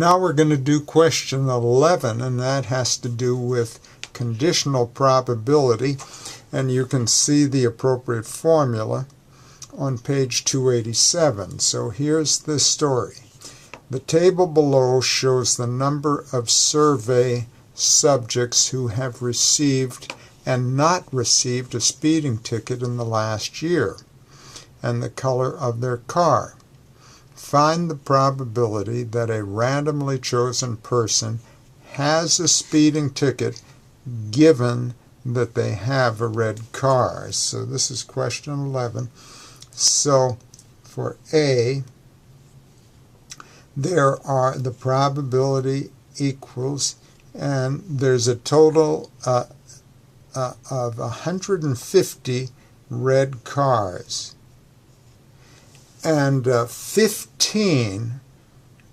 Now we're going to do question 11, and that has to do with conditional probability, and you can see the appropriate formula on page 287. So here's the story. The table below shows the number of survey subjects who have received and not received a speeding ticket in the last year, and the color of their car. Find the probability that a randomly chosen person has a speeding ticket given that they have a red car. So this is question 11. So for A, there are the probability equals, and there's a total of 150 red cars, and 15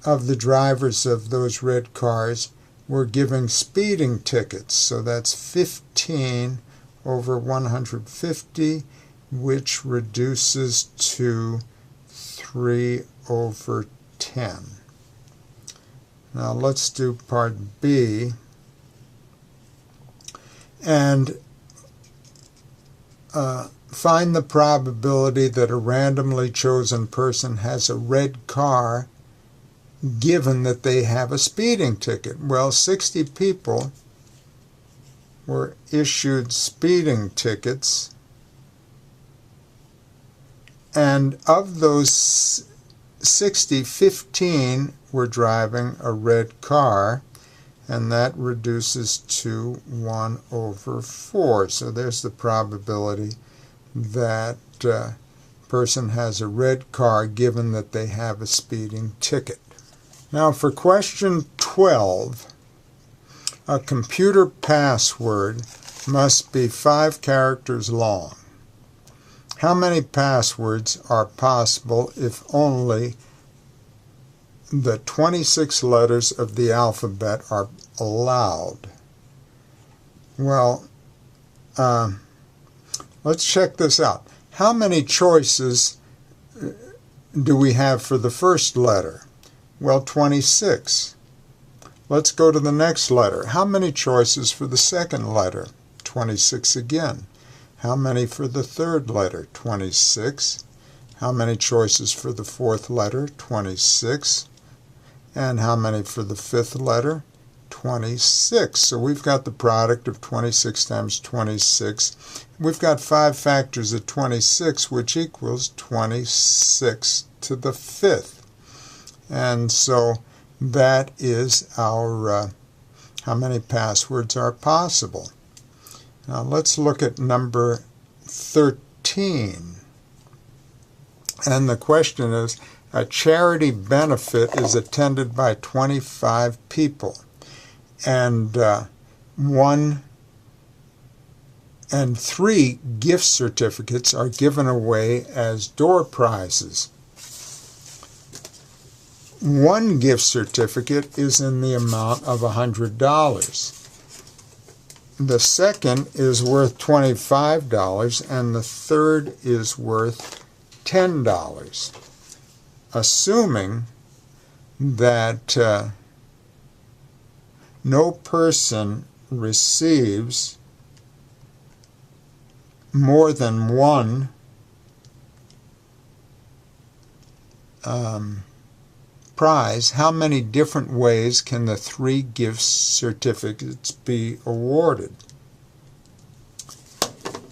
of the drivers of those red cars were giving speeding tickets. So that's 15 over 150, which reduces to 3 over 10. Now let's do part B. And find the probability that a randomly chosen person has a red car given that they have a speeding ticket. Well, 60 people were issued speeding tickets, and of those 60, 15 were driving a red car, and that reduces to 1 over 4. So there's the probability that a person has a red car given that they have a speeding ticket. Now for question 12, a computer password must be 5 characters long. How many passwords are possible if only the 26 letters of the alphabet are allowed? Well, let's check this out. How many choices do we have for the first letter? Well, 26. Let's go to the next letter. How many choices for the second letter? 26 again. How many for the third letter? 26. How many choices for the fourth letter? 26. And how many for the fifth letter? 26. So we've got the product of 26 times 26. We've got 5 factors of 26, which equals 26 to the 5th. And so that is our how many passwords are possible. Now let's look at number 13. And the question is, a charity benefit is attended by 25 people, and 3 gift certificates are given away as door prizes. 1 gift certificate is in the amount of $100. The second is worth $25, and the third is worth $10. Assuming that no person receives more than 1 prize, how many different ways can the 3 gift certificates be awarded?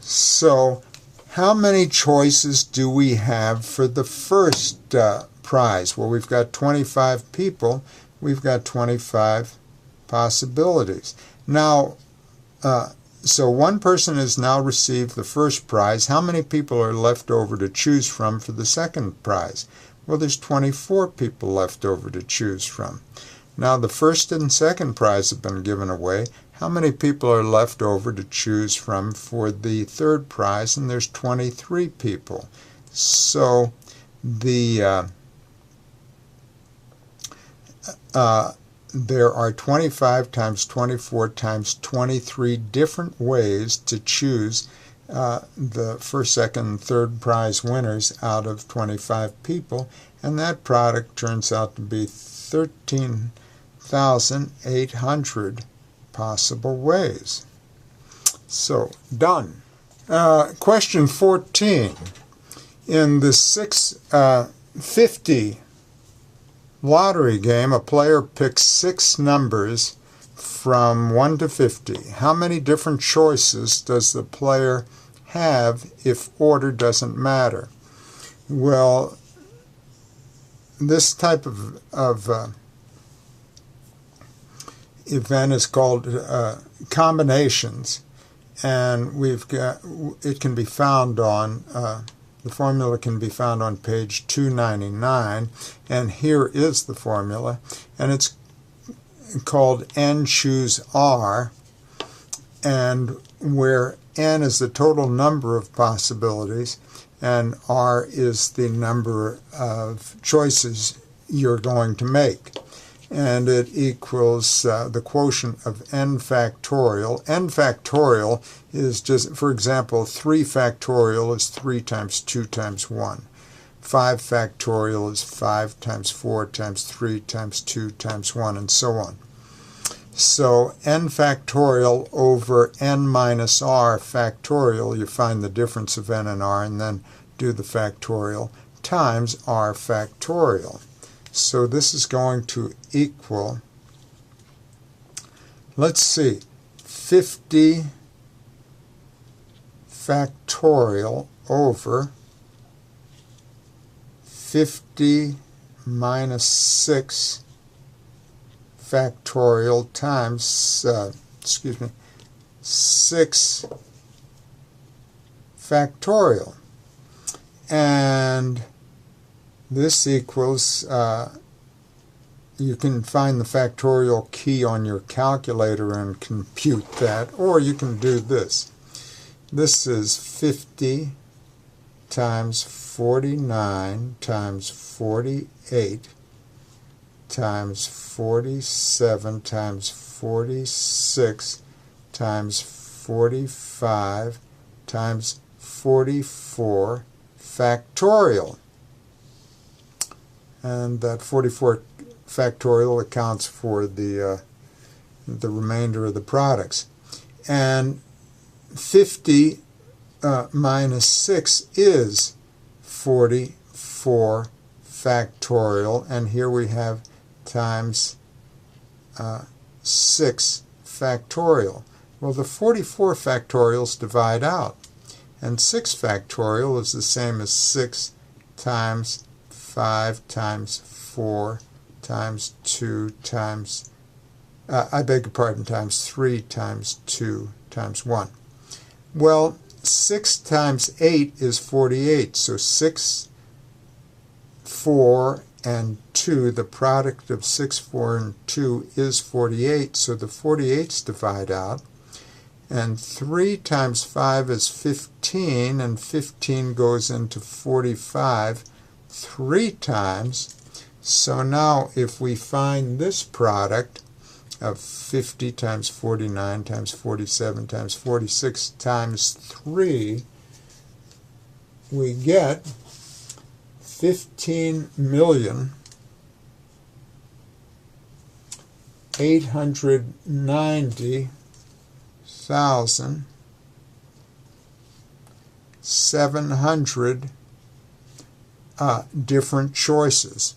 So how many choices do we have for the first prize? Well, we've got 25 people. We've got 25 possibilities. Now, so 1 person has now received the first prize. How many people are left over to choose from for the second prize? Well, there's 24 people left over to choose from. Now, the first and second prize have been given away. How many people are left over to choose from for the third prize? And there's 23 people. So there are 25 times 24 times 23 different ways to choose the first, second, and third prize winners out of 25 people, and that product turns out to be 13 15,800 possible ways. So, done. Question 14. In the 650 lottery game, a player picks 6 numbers from 1 to 50. How many different choices does the player have if order doesn't matter? Well, this type of event is called combinations, and it can be found on the formula can be found on page 299, and here is the formula, and it's called N choose R, and where N is the total number of possibilities and R is the number of choices you're going to make. And it equals the quotient of n factorial. N factorial is just, for example, 3 factorial is 3 times 2 times 1. 5 factorial is 5 times 4 times 3 times 2 times 1, and so on. So n factorial over n minus r factorial, you find the difference of n and r, and then do the factorial, times r factorial. So this is going to equal, let's see, 50 factorial over 50 minus 6 factorial times, 6 factorial. And this equals, you can find the factorial key on your calculator and compute that, or you can do this. This is 50 times 49 times 48 times 47 times 46 times 45 times 44 factorial. And that 44 factorial accounts for the remainder of the products. And 50 minus 6 is 44 factorial, and here we have times 6 factorial. Well, the 44 factorials divide out, and 6 factorial is the same as 6 times 5 times 4 times 2 times, times 3 times 2 times 1. Well, 6 times 8 is 48, so 6, 4, and 2, the product of 6, 4, and 2 is 48, so the 48's divide out. And 3 times 5 is 15, and 15 goes into 45 3 times. So now if we find this product of 50 times 49 times 47 times 46 times 3, we get 15,890,700 different choices.